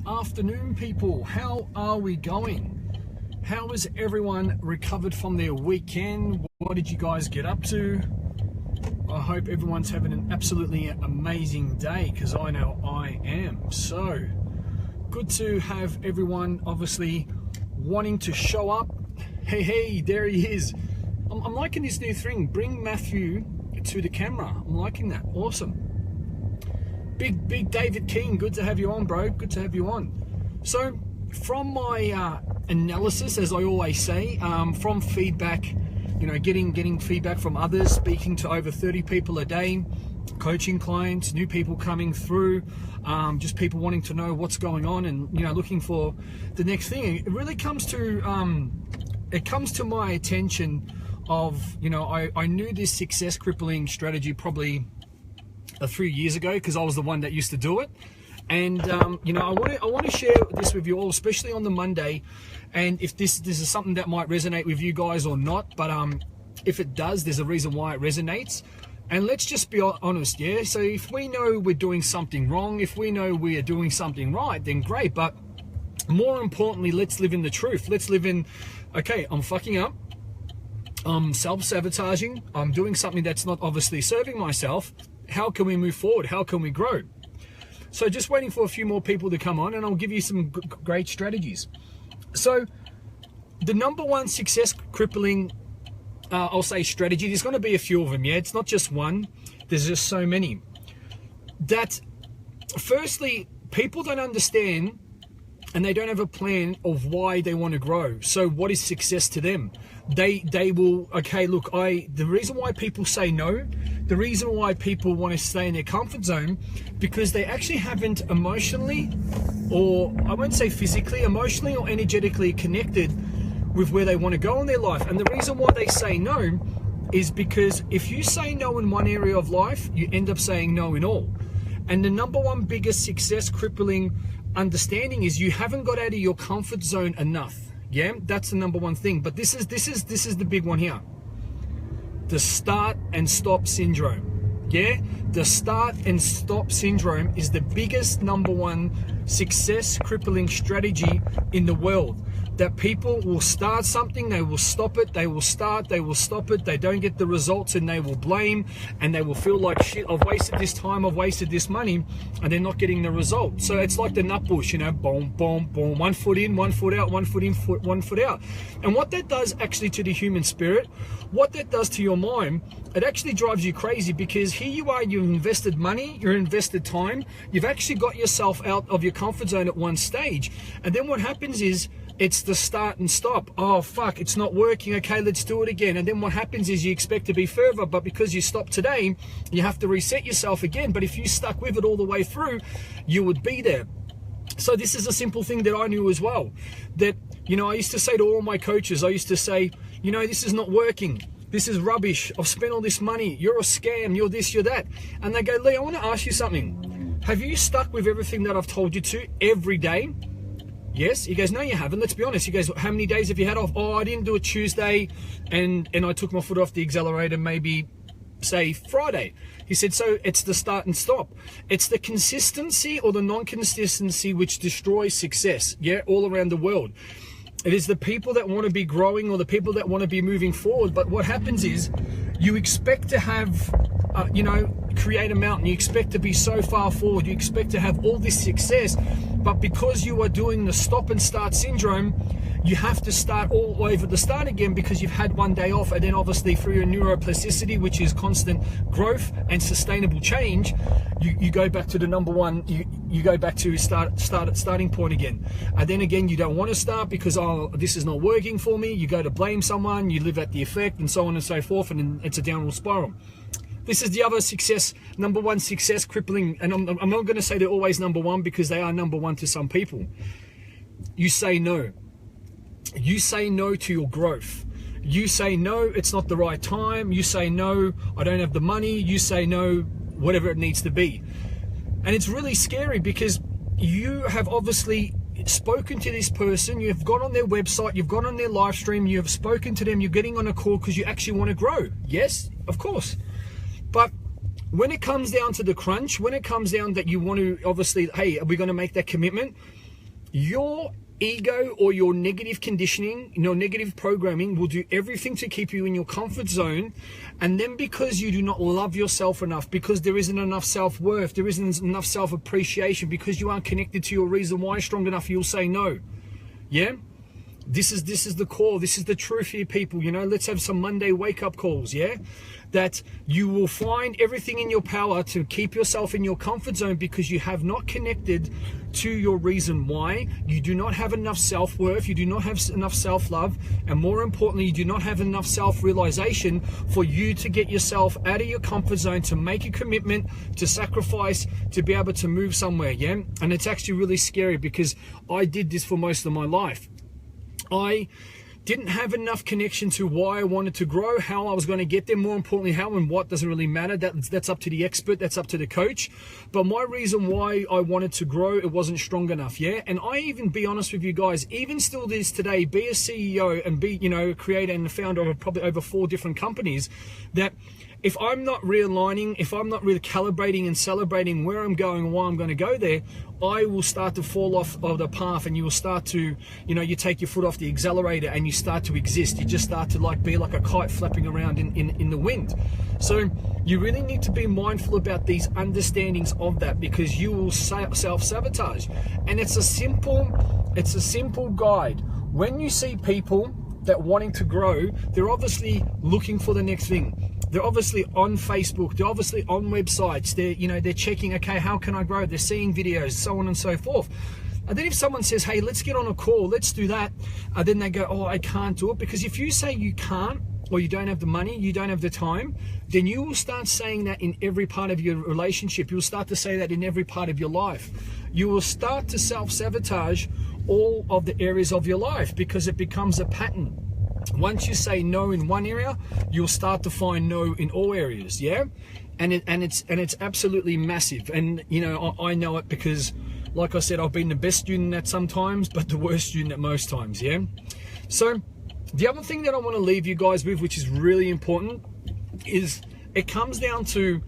afternoon, people. How are we going? How has everyone recovered from their weekend? What did you guys get up to? I hope everyone's having an absolutely amazing day, because I know I am. So good to have everyone obviously wanting to show up. Hey, there he is. I'm liking this new thing. Bring Matthew to the camera. I'm liking that. Awesome. Big David King, good to have you on, bro. Good to have you on. So from my analysis, as I always say, from feedback, getting feedback from others, speaking to over 30 people a day, coaching clients, new people coming through, just people wanting to know what's going on and looking for the next thing. It really comes to my attention of I knew this success crippling strategy probably a few years ago, because I was the one that used to do it. And I want to share this with you all, especially on the Monday. And if this is something that might resonate with you guys or not, but if it does, there's a reason why it resonates. And let's just be honest, yeah? So if we know we're doing something wrong, if we know we are doing something right, then great. But more importantly, let's live in the truth. Let's live in, okay, I'm fucking up, I'm self-sabotaging, I'm doing something that's not obviously serving myself. How can we move forward? How can we grow? So just waiting for a few more people to come on, and I'll give you some great strategies. So the number one success crippling, I'll say strategy, there's going to be a few of them, yeah? It's not just one. There's just so many. That, firstly, people don't understand and they don't have a plan of why they want to grow. So what is success to them? They will, okay, look, the reason why people say no, the reason why people want to stay in their comfort zone, because they actually haven't emotionally, or I won't say physically, emotionally or energetically connected with where they want to go in their life. And the reason why they say no is because if you say no in one area of life, you end up saying no in all. And the number one biggest success crippling understanding is you haven't got out of your comfort zone enough. Yeah, that's the number one thing. But this is the big one here. The start and stop syndrome. Yeah, the start and stop syndrome is the biggest number one success crippling strategy in the world. That people will start something, they will stop it, they will start, they will stop it, they don't get the results, and they will blame, and they will feel like, shit, I've wasted this time, I've wasted this money, and they're not getting the result. So it's like the nut bush, boom, boom, boom, 1 foot in, 1 foot out, 1 foot in, 1 foot out. And what that does actually to the human spirit, what that does to your mind, it actually drives you crazy, because here you are, you've invested money, you've invested time, you've actually got yourself out of your comfort zone at one stage, and then what happens is, it's the start and stop. Oh, fuck, it's not working. Okay, let's do it again. And then what happens is you expect to be further, but because you stopped today, you have to reset yourself again. But if you stuck with it all the way through, you would be there. So this is a simple thing that I knew as well. That, I used to say to all my coaches, I used to say, this is not working. This is rubbish. I've spent all this money. You're a scam. You're this, you're that. And they go, Lee, I want to ask you something. Have you stuck with everything that I've told you to every day? Yes. He goes, no, you haven't. Let's be honest. He goes, how many days have you had off? Oh, I didn't do it Tuesday, and I took my foot off the accelerator maybe, say, Friday. He said, so it's the start and stop. It's the consistency or the non-consistency which destroys success, yeah, all around the world. It is the people that want to be growing or the people that want to be moving forward. But what happens is you expect to have, create a mountain. You expect to be so far forward. You expect to have all this success. But because you are doing the stop and start syndrome, you have to start all over the start again, because you've had one day off. And then obviously through your neuroplasticity, which is constant growth and sustainable change, you go back to the number one, you go back to starting point again. And then again, you don't want to start because, oh, this is not working for me. You go to blame someone, you live at the effect, and so on and so forth. And then it's a downward spiral. This is the other number one success crippling, and I'm not going to say they're always number one, because they are number one to some people. You say no. You say no to your growth. You say no, it's not the right time. You say no, I don't have the money. You say no, whatever it needs to be. And it's really scary, because you have obviously spoken to this person, you've gone on their website, you've gone on their live stream, you've spoken to them, you're getting on a call because you actually want to grow. Yes, of course. But when it comes down to the crunch, when it comes down that you want to, obviously, hey, are we going to make that commitment? your ego or your negative conditioning, your negative programming will do everything to keep you in your comfort zone. And then because you do not love yourself enough, because there isn't enough self-worth, there isn't enough self-appreciation, because you aren't connected to your reason why strong enough, you'll say no. Yeah? This is the core. This is the truth here, people. You know, let's have some Monday wake-up calls, yeah? That you will find everything in your power to keep yourself in your comfort zone because you have not connected to your reason why. You do not have enough self-worth. You do not have enough self-love. And more importantly, you do not have enough self-realization for you to get yourself out of your comfort zone, to make a commitment, to sacrifice, to be able to move somewhere, yeah? And it's actually really scary because I did this for most of my life. I didn't have enough connection to why I wanted to grow, how I was going to get there. More importantly, how and what doesn't really matter. That's up to the expert, that's up to the coach. But my reason why I wanted to grow, it wasn't strong enough, yeah? And I even, be honest with you guys, even still this today, be a CEO and be, you know, a creator and the founder of probably over 4 different companies, that if I'm not realigning, if I'm not really calibrating and celebrating where I'm going and why I'm going to go there, I will start to fall off of the path, and you will start to, you know, you take your foot off the accelerator and you start to exist. You just start to like be like a kite flapping around in the wind. So you really need to be mindful about these understandings of that, because you will self-sabotage. And it's a simple guide. When you see people that wanting to grow, they're obviously looking for the next thing. They're obviously on Facebook, they're obviously on websites, they're checking, okay, how can I grow? They're seeing videos, so on and so forth. And then if someone says, hey, let's get on a call, let's do that, then they go, oh, I can't do it. Because if you say you can't, or you don't have the money, you don't have the time, then you will start saying that in every part of your relationship. You'll start to say that in every part of your life. You will start to self-sabotage all of the areas of your life because it becomes a pattern. Once you say no in one area, you'll start to find no in all areas, yeah? And it's absolutely massive. And you know, I know it because, like I said, I've been the best student at some times, but the worst student at most times, yeah? So the other thing that I want to leave you guys with, which is really important, is it comes down to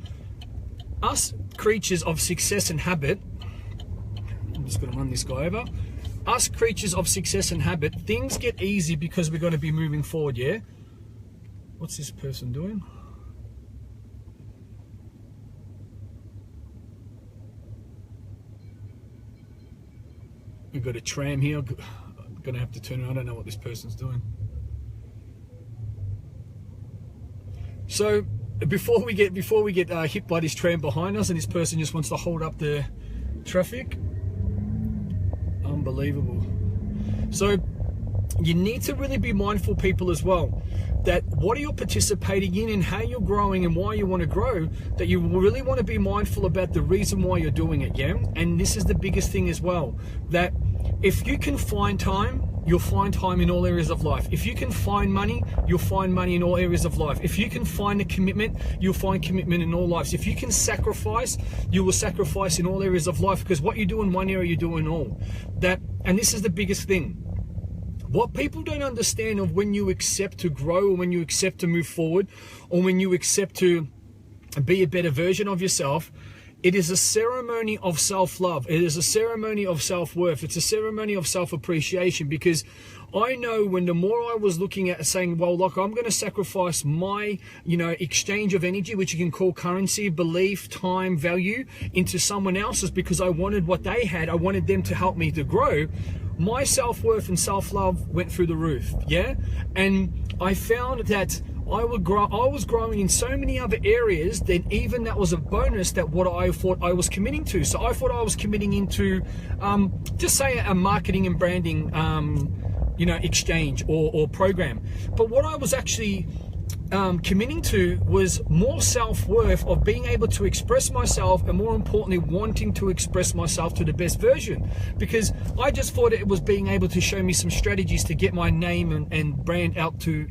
us creatures of success and habit. I'm just going to run this guy over. Us creatures of success and habit, things get easy because we're going to be moving forward, yeah? What's this person doing? We've got a tram here. I'm going to have to turn around. I don't know what this person's doing. So before we get hit by this tram behind us and this person just wants to hold up the traffic, unbelievable. So you need to really be mindful, people, as well, that what are you participating in and how you're growing and why you want to grow, that you really want to be mindful about the reason why you're doing it, yeah? And this is the biggest thing as well, that if you can find time, you'll find time in all areas of life. If you can find money, you'll find money in all areas of life. If you can find a commitment, you'll find commitment in all lives. If you can sacrifice, you will sacrifice in all areas of life, because what you do in one area, you do in all. And this is the biggest thing. What people don't understand of when you accept to grow, or when you accept to move forward, or when you accept to be a better version of yourself, it is a ceremony of self-love. It is a ceremony of self-worth. It's a ceremony of self-appreciation, because I know when the more I was looking at saying, well, look, I'm going to sacrifice my, exchange of energy, which you can call currency, belief, time, value, into someone else's because I wanted what they had. I wanted them to help me to grow. My self-worth and self-love went through the roof, yeah? And I found that I was growing in so many other areas that even that was a bonus that what I thought I was committing to. So I thought I was committing into, just say a marketing and branding, exchange or program. But what I was actually committing to was more self-worth of being able to express myself, and more importantly, wanting to express myself to the best version, because I just thought it was being able to show me some strategies to get my name and brand out to,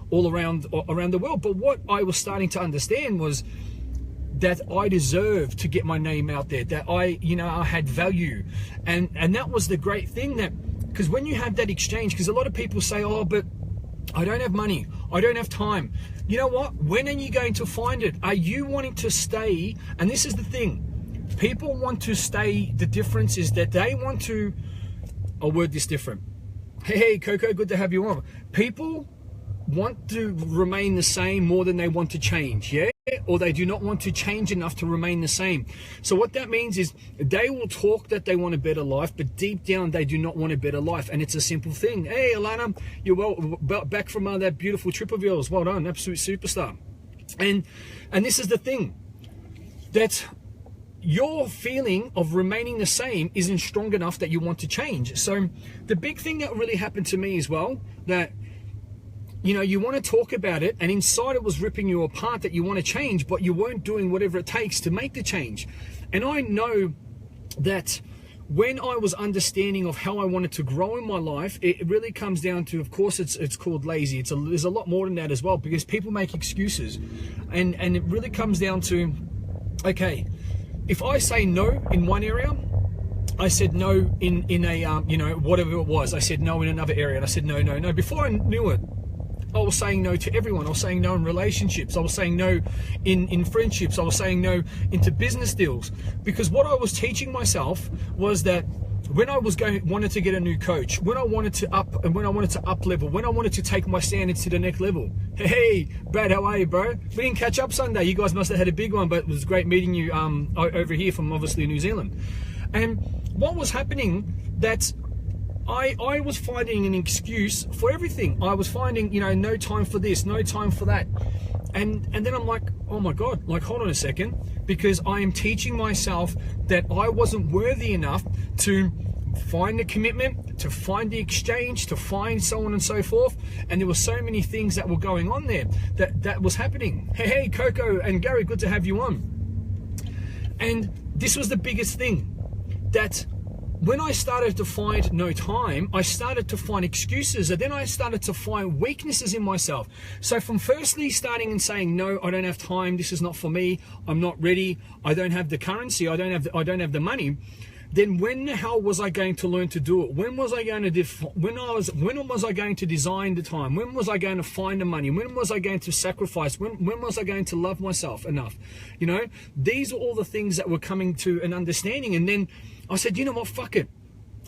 all around the world. But what I was starting to understand was that I deserved to get my name out there, that I had value. And that was the great thing, that because when you have that exchange, because a lot of people say, oh, but I don't have money, I don't have time. You know what? When are you going to find it? Are you wanting to stay? And this is the thing. People want to stay. The difference is that they want to I'll word this different. Hey, Coco, good to have you on. People want to remain the same more than they want to change, yeah? Or they do not want to change enough to remain the same. So what that means is they will talk that they want a better life, but deep down they do not want a better life. And it's a simple thing. Hey, Alana, you're back from that beautiful trip of yours. Well done, absolute superstar. And this is the thing, that your feeling of remaining the same isn't strong enough that you want to change. So the big thing that really happened to me as well, that you know, you want to talk about it, and inside it was ripping you apart that you want to change, but you weren't doing whatever it takes to make the change. And I know that when I was understanding of how I wanted to grow in my life, it really comes down to, of course, it's called lazy. There's a lot more than that as well, because people make excuses, and it really comes down to, okay, if I say no in one area, I said no in a you know, whatever it was, I said no in another area, and I said no. Before I knew it, I was saying no to everyone. I was saying no in relationships. I was saying no in friendships. I was saying no into business deals. Because what I was teaching myself was that when I was wanted to get a new coach, when I wanted to up level, when I wanted to take my standards to the next level. Hey, Brad, how are you, bro? We didn't catch up Sunday. You guys must have had a big one, but it was great meeting you over here from obviously New Zealand. And what was happening, that I was finding an excuse for everything. I was finding, you know, no time for this, no time for that. And then I'm like, oh my God, like, hold on a second, because I am teaching myself that I wasn't worthy enough to find the commitment, to find the exchange, to find so on and so forth. And there were so many things that were going on there that was happening. Hey, Coco and Gary, good to have you on. And this was the biggest thing, that when I started to find no time, I started to find excuses, and then I started to find weaknesses in myself. So from firstly starting and saying, no, I don't have time, this is not for me, I'm not ready, I don't have the currency, I don't have the money, then when the hell was I going to learn to do it? When was I going to when was I going to design the time? When was I going to find the money? When was I going to sacrifice? When was I going to love myself enough? You know, these are all the things that were coming to an understanding. And then I said, you know what, fuck it.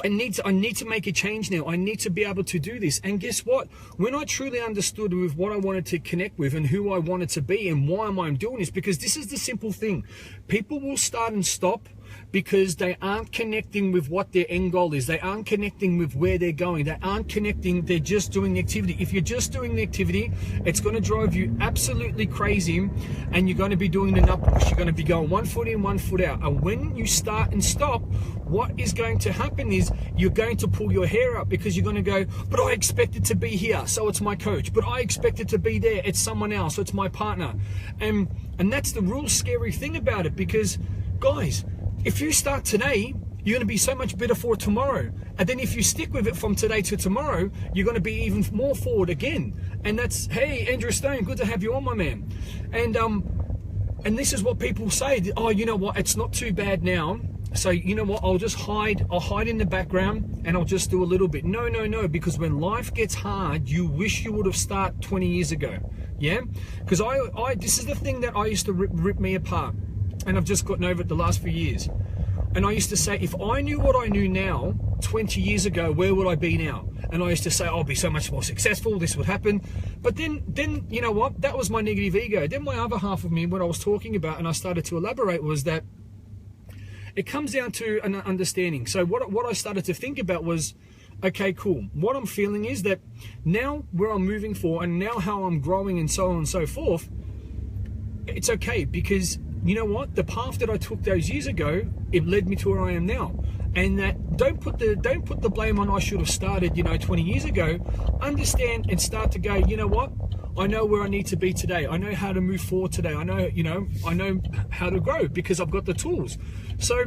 I need to make a change now. I need to be able to do this. And guess what? When I truly understood with what I wanted to connect with and who I wanted to be and why am I doing this, because this is the simple thing. People will start and stop because they aren't connecting with what their end goal is. They aren't connecting with where they're going. They aren't connecting. They're just doing the activity. If you're just doing the activity, it's going to drive you absolutely crazy, and you're going to be doing an up push. You're going to be going 1 foot in, 1 foot out. And when you start and stop, what is going to happen is you're going to pull your hair up, because you're going to go, but I expected to be here, so it's my coach. But I expected to be there, it's someone else, so it's my partner. And that's the real scary thing about it, because guys, if you start today, you're going to be so much better for tomorrow. And then if you stick with it from today to tomorrow, you're going to be even more forward again. And that's, hey, Andrew Stone, good to have you on, my man. And this is what people say. Oh, you know what? It's not too bad now. So you know what? I'll hide in the background and I'll just do a little bit. No, because when life gets hard, you wish you would have started 20 years ago. Yeah? Because this is the thing that I used to rip me apart. And I've just gotten over it the last few years. And I used to say, if I knew what I knew now 20 years ago, where would I be now? And I used to say, I'll be so much more successful, this would happen. But then you know what? That was my negative ego. Then my other half of me, what I was talking about, and I started to elaborate, was that it comes down to an understanding. So what I started to think about was, okay, cool. What I'm feeling is that now where I'm moving for, and now how I'm growing and so on and so forth, it's okay, because you know what? The path that I took those years ago, it led me to where I am now. And that don't put the blame on I should have started, 20 years ago. Understand and start to go, you know what? I know where I need to be today. I know how to move forward today. I know how to grow because I've got the tools. So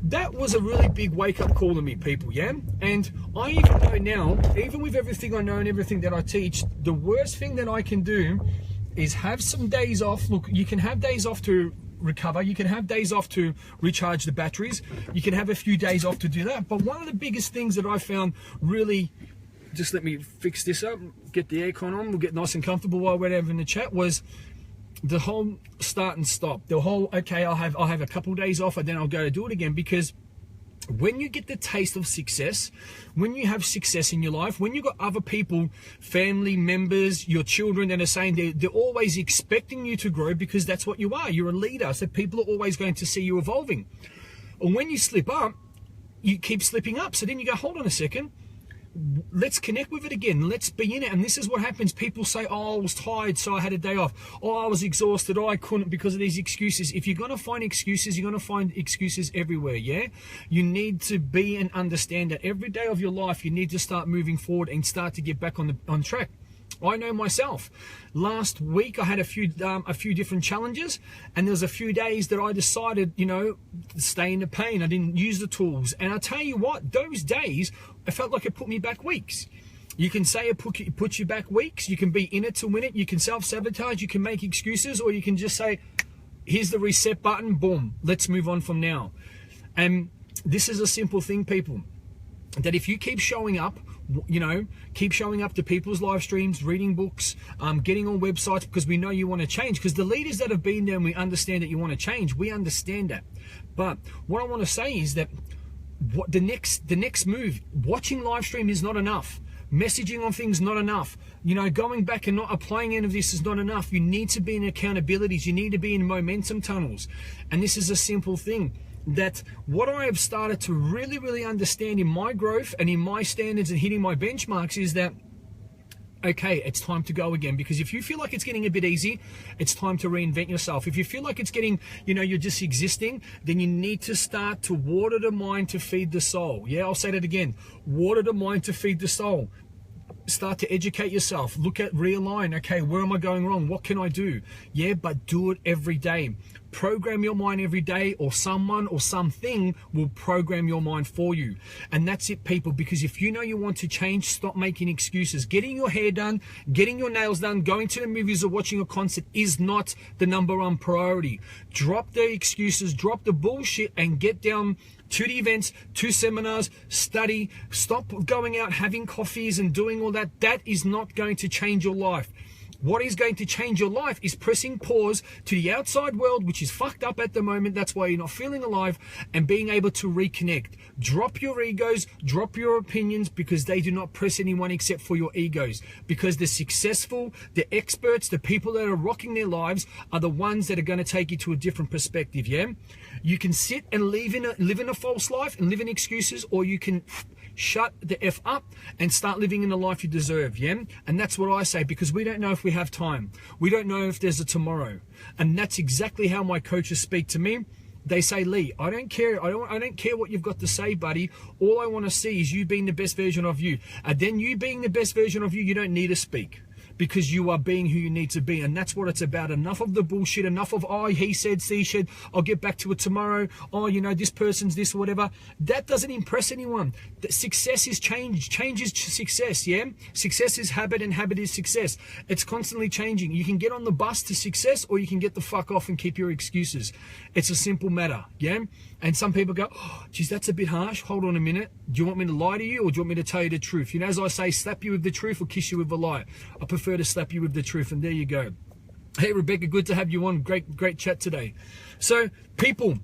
that was a really big wake-up call to me, people, yeah? And I even know now, even with everything I know and everything that I teach, the worst thing that I can do is have some days off. Look, you can have days off to recover, you can have days off to recharge the batteries, you can have a few days off to do that. But one of the biggest things that I found really, just let me fix this up, get the aircon on, we'll get nice and comfortable while we're having the chat, was the whole start and stop. The whole, okay, I'll have a couple of days off and then I'll go to do it again, because when you get the taste of success, when you have success in your life, when you've got other people, family members, your children that are saying they're always expecting you to grow, because that's what you are. You're a leader, so people are always going to see you evolving. And when you slip up, you keep slipping up. So then you go, hold on a second, let's connect with it again. Let's be in it. And this is what happens. People say, oh, I was tired, so I had a day off. Oh, I was exhausted. Oh, I couldn't because of these excuses. If you're going to find excuses, you're going to find excuses everywhere, yeah? You need to be and understand that every day of your life, you need to start moving forward and start to get back on track. I know myself. Last week I had a few different challenges, and there was a few days that I decided, to stay in the pain. I didn't use the tools, and I tell you what, those days I felt like it put me back weeks. You can say it puts you back weeks. You can be in it to win it. You can self-sabotage. You can make excuses, or you can just say, here's the reset button. Boom. Let's move on from now. And this is a simple thing, people, that if you keep showing up, keep showing up to people's live streams, reading books, getting on websites, because we know you want to change. Because the leaders that have been there, and we understand that you want to change. We understand that. But what I want to say is that the next move, watching live stream is not enough. Messaging on things not enough. Going back and not applying any of this is not enough. You need to be in accountabilities. You need to be in momentum tunnels. And this is a simple thing. That what I have started to really, really understand in my growth and in my standards and hitting my benchmarks is that, okay, it's time to go again. Because if you feel like it's getting a bit easy, it's time to reinvent yourself. If you feel like it's getting, you're just existing, then you need to start to water the mind to feed the soul. Yeah, I'll say that again. Water the mind to feed the soul. Start to educate yourself. Look at, realign. Okay, where am I going wrong? What can I do? Yeah, but do it every day. Program your mind every day, or someone or something will program your mind for you. And that's it, people, because if you know you want to change, stop making excuses. Getting your hair done, getting your nails done, going to the movies or watching a concert is not the number one priority. Drop the excuses, drop the bullshit, and get down to the events, to seminars, study. Stop going out having coffees and doing all that. That is not going to change your life. What is going to change your life is pressing pause to the outside world, which is fucked up at the moment. That's why you're not feeling alive, and being able to reconnect. Drop your egos, drop your opinions, because they do not press anyone except for your egos. Because the successful, the experts, the people that are rocking their lives are the ones that are going to take you to a different perspective, yeah? You can sit and live in a false life and live in excuses, or you can shut the F up and start living in the life you deserve, yeah? And that's what I say, because we don't know if we have time. We don't know if there's a tomorrow. And that's exactly how my coaches speak to me. They say, Lee, I don't care. I don't care what you've got to say, buddy. All I want to see is you being the best version of you. And then you being the best version of you, you don't need to speak. Because you are being who you need to be. And that's what it's about. Enough of the bullshit. Enough of, oh, he said, she said, I'll get back to it tomorrow. Oh, this person's this or whatever. That doesn't impress anyone. Success is change. Change is success, yeah? Success is habit, and habit is success. It's constantly changing. You can get on the bus to success, or you can get the fuck off and keep your excuses. It's a simple matter, yeah? And some people go, oh, geez, that's a bit harsh. Hold on a minute. Do you want me to lie to you, or do you want me to tell you the truth? As I say, slap you with the truth or kiss you with a lie. I prefer to slap you with the truth, and there you go. Hey, Rebecca, good to have you on. Great chat today. So, people,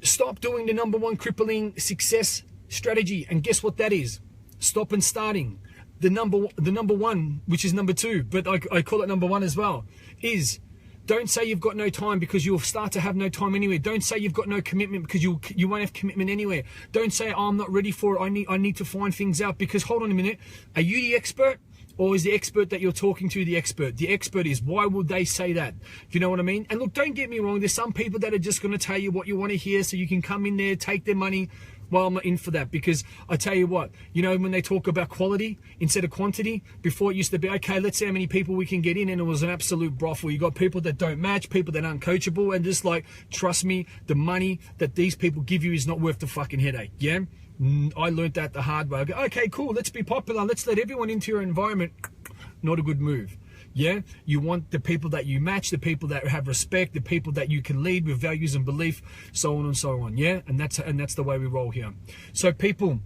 stop doing the number one crippling success strategy, and guess what that is? Stop and starting. The number one, which is number two, but I call it number one as well, is don't say you've got no time, because you'll start to have no time anywhere. Don't say you've got no commitment, because you won't have commitment anywhere. Don't say, oh, I'm not ready for it. I need to find things out, because hold on a minute. Are you the expert? Or is the expert that you're talking to the expert? The expert is, why would they say that? You know what I mean? And look, don't get me wrong. There's some people that are just going to tell you what you want to hear, so you can come in there, take their money. Well, I'm not in for that, because I tell you what, when they talk about quality instead of quantity, before it used to be, okay, let's see how many people we can get in, and it was an absolute brothel. You got people that don't match, people that aren't coachable, and just like, trust me, the money that these people give you is not worth the fucking headache, yeah? I learned that the hard way. I go, okay, cool, let's be popular, let's let everyone into your environment. Not a good move. Yeah, you want the people that you match, the people that have respect, the people that you can lead with values and belief, so on and so on. Yeah, and that's the way we roll here. So people,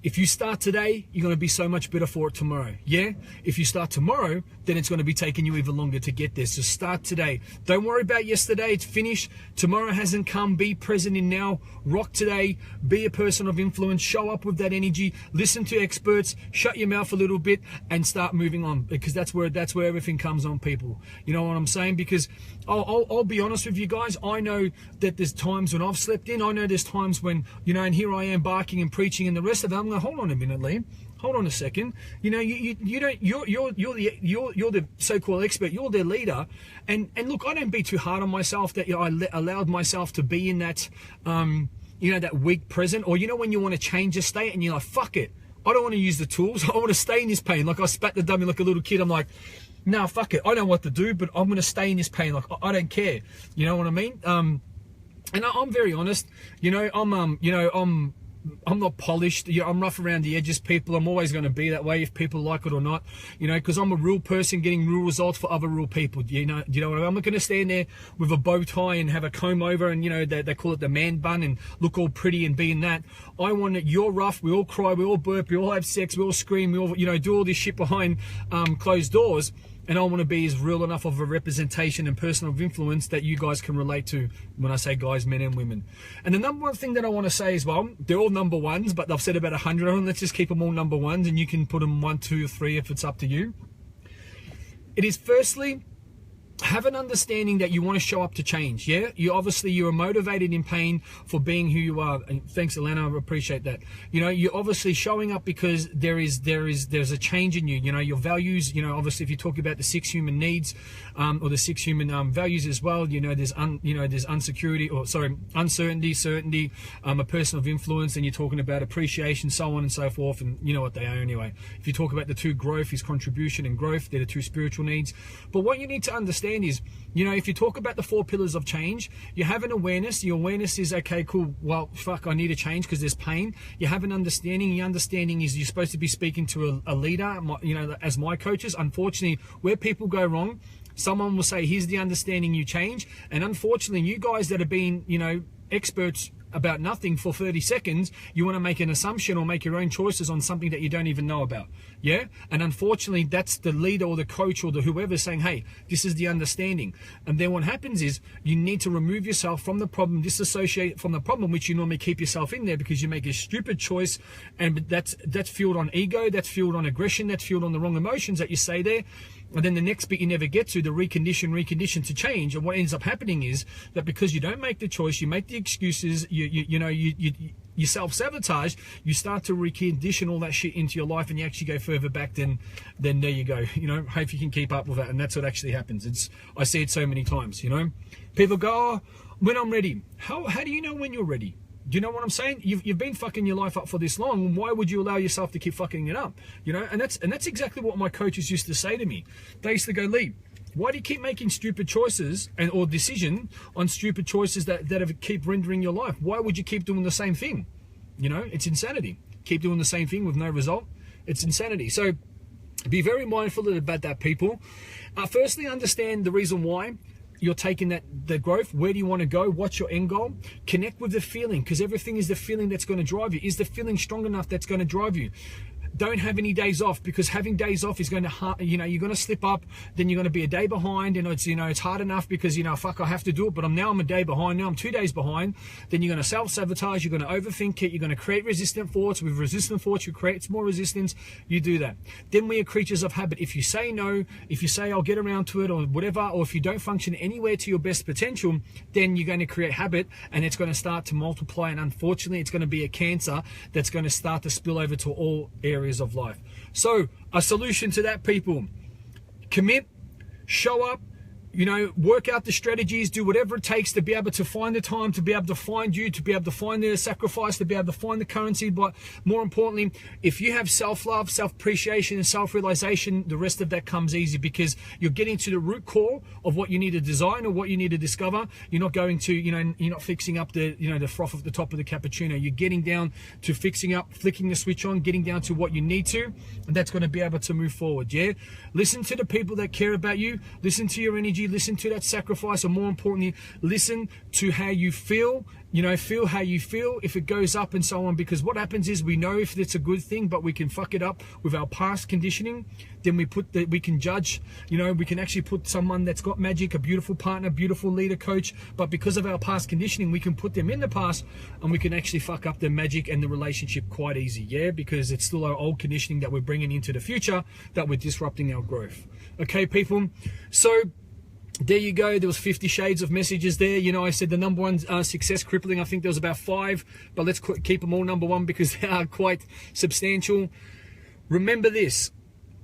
If you start today, you're going to be so much better for it tomorrow. Yeah? If you start tomorrow, then it's going to be taking you even longer to get there. So start today. Don't worry about yesterday. It's finished. Tomorrow hasn't come. Be present in now. Rock today. Be a person of influence. Show up with that energy. Listen to experts. Shut your mouth a little bit and start moving on, because that's where everything comes on, people. You know what I'm saying? Because I'll be honest with you guys. I know that there's times when I've slept in. I know there's times when, you know, and here I am barking and preaching and the rest of them. Hold on a minute, Liam. Hold on a second. You know, you don't. You're the so-called expert. You're the leader. And look, I don't be too hard on myself that, you know, I allowed myself to be in that, you know, that weak present, or, you know, when you want to change a state and you're like, fuck it, I don't want to use the tools. I want to stay in this pain. Like I spat the dummy like a little kid. I'm like, nah, fuck it. I know what to do, but I'm going to stay in this pain. Like I don't care. You know what I mean? And I'm very honest. You know, I'm not polished. You know, I'm rough around the edges, people. I'm always going to be that way, if people like it or not. You know, because I'm a real person getting real results for other real people. You know what I mean? I'm not going to stand there with a bow tie and have a comb over and, you know, they call it the man bun and look all pretty and be in that. I want it. You're rough. We all cry. We all burp. We all have sex. We all scream. We all, you know, do all this shit behind closed doors. And I want to be as real enough of a representation and person of influence that you guys can relate to when I say guys, men and women. And the number one thing that I want to say as well, they're all number ones, but I've said about 100 of them. Let's just keep them all number ones, and you can put them 1, 2, 3 if it's up to you. It is firstly, have an understanding that you want to show up to change. Yeah, you're motivated in pain for being who you are. And thanks, Elena, I appreciate that. You know, you're obviously showing up because there's a change in you. You know, your values. You know, obviously, if you talk about the 6 human needs, or the 6 human values as well. You know, there's uncertainty, certainty, a person of influence, and you're talking about appreciation, so on and so forth. And you know what they are anyway. If you talk about the 2 growth, is contribution and growth. They're the 2 spiritual needs. But what you need to understand is, you know, if you talk about the 4 pillars of change, you have an awareness. Your awareness is, okay, cool, well, fuck, I need a change because there's pain. You have an understanding. Your understanding is you're supposed to be speaking to a leader, you know, as my coaches. Unfortunately, where people go wrong, someone will say, here's the understanding, you change. And unfortunately, you guys that have been, you know, experts about nothing for 30 seconds, you want to make an assumption or make your own choices on something that you don't even know about. Yeah? And unfortunately, that's the leader or the coach or the whoever saying, hey, this is the understanding. And then what happens is you need to remove yourself from the problem, disassociate from the problem, which you normally keep yourself in there because you make a stupid choice. And that's fueled on ego, that's fueled on aggression, that's fueled on the wrong emotions that you say there. And then the next bit you never get to, the recondition to change. And what ends up happening is that because you don't make the choice, you make the excuses, you self-sabotage, you start to recondition all that shit into your life, and you actually go further back than there you go. You know, hope you can keep up with that. And that's what actually happens. I see it so many times, you know. People go, oh, when I'm ready. How do you know when you're ready? Do you know what I'm saying? You've been fucking your life up for this long. Why would you allow yourself to keep fucking it up? You know, and that's exactly what my coaches used to say to me. They used to go, Lee, why do you keep making stupid choices or decision on stupid choices that keep rendering your life? Why would you keep doing the same thing? You know, it's insanity. Keep doing the same thing with no result. It's insanity. So be very mindful about that, people. Firstly, understand the reason why you're taking the growth. Where do you want to go? What's your end goal? Connect with the feeling, because everything is the feeling that's going to drive you. Is the feeling strong enough that's going to drive you? Don't have any days off, because having days off is going to, you know, you're going to slip up, then you're going to be a day behind, and it's, you know, it's hard enough because, you know, fuck, I have to do it, but I'm a day behind, now I'm 2 days behind. Then you're going to self-sabotage, you're going to overthink it, you're going to create resistant thoughts. With resistant thoughts, you create more resistance, you do that. Then we are creatures of habit. If you say no, if you say I'll get around to it or whatever, or if you don't function anywhere to your best potential, then you're going to create habit, and it's going to start to multiply, and unfortunately it's going to be a cancer that's going to start to spill over to all areas of life. So a solution to that, people: commit, show up, you know, work out the strategies, do whatever it takes to be able to find the time, to be able to find you, to be able to find the sacrifice, to be able to find the currency. But more importantly, if you have self-love, self-appreciation, and self-realization, the rest of that comes easy, because you're getting to the root core of what you need to design or what you need to discover. You're not going to, you know, you're not fixing up the, you know, the froth at the top of the cappuccino. You're getting down to fixing up, flicking the switch on, getting down to what you need to, and that's going to be able to move forward. Yeah, listen to the people that care about you. Listen to your energy. energy, listen to that sacrifice, or more importantly, listen to how you feel. You know, feel how you feel, if it goes up and so on, because what happens is we know if it's a good thing, but we can fuck it up with our past conditioning. Then we can judge, you know, we can actually put someone that's got magic, a beautiful partner, beautiful leader, coach, but because of our past conditioning, we can put them in the past and we can actually fuck up the magic and the relationship quite easy, yeah, because it's still our old conditioning that we're bringing into the future, that we're disrupting our growth. Okay, people, so there you go. There was 50 shades of messages there. You know, I said the number one success crippling, I think there was about 5, but let's keep them all number 1 because they are quite substantial. Remember this,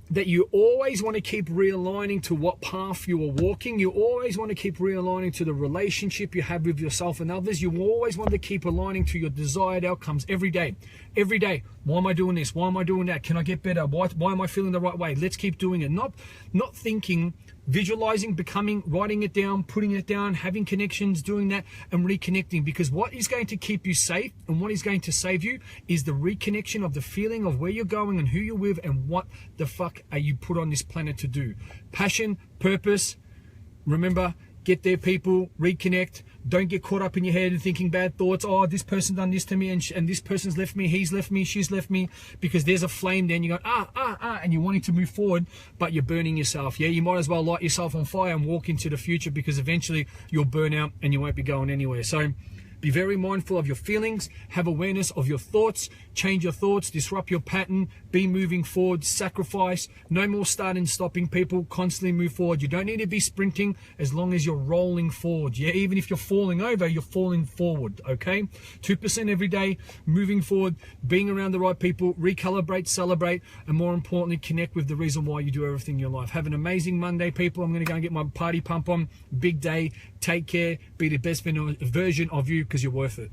that you always want to keep realigning to what path you are walking. You always want to keep realigning to the relationship you have with yourself and others. You always want to keep aligning to your desired outcomes every day. Every day. Why am I doing this? Why am I doing that? Can I get better? Why am I feeling the right way? Let's keep doing it. Not thinking, visualizing, becoming, writing it down, putting it down, having connections, doing that, and reconnecting. Because what is going to keep you safe and what is going to save you is the reconnection of the feeling of where you're going and who you're with and what the fuck are you put on this planet to do. Passion, purpose. Remember, get there, people. Reconnect. Don't get caught up in your head and thinking bad thoughts. Oh, this person done this to me, and this person's left me, he's left me, she's left me, because there's a flame there and you go, and you're wanting to move forward, but you're burning yourself. Yeah, you might as well light yourself on fire and walk into the future, because eventually you'll burn out and you won't be going anywhere. So be very mindful of your feelings, have awareness of your thoughts, change your thoughts, disrupt your pattern, be moving forward, sacrifice, no more starting, stopping, people, constantly move forward. You don't need to be sprinting as long as you're rolling forward. Yeah, even if you're falling over, you're falling forward, okay? 2% every day, moving forward, being around the right people, recalibrate, celebrate, and more importantly, connect with the reason why you do everything in your life. Have an amazing Monday, people. I'm going to go and get my party pump on. Big day. Take care. Be the best version of you, because you're worth it.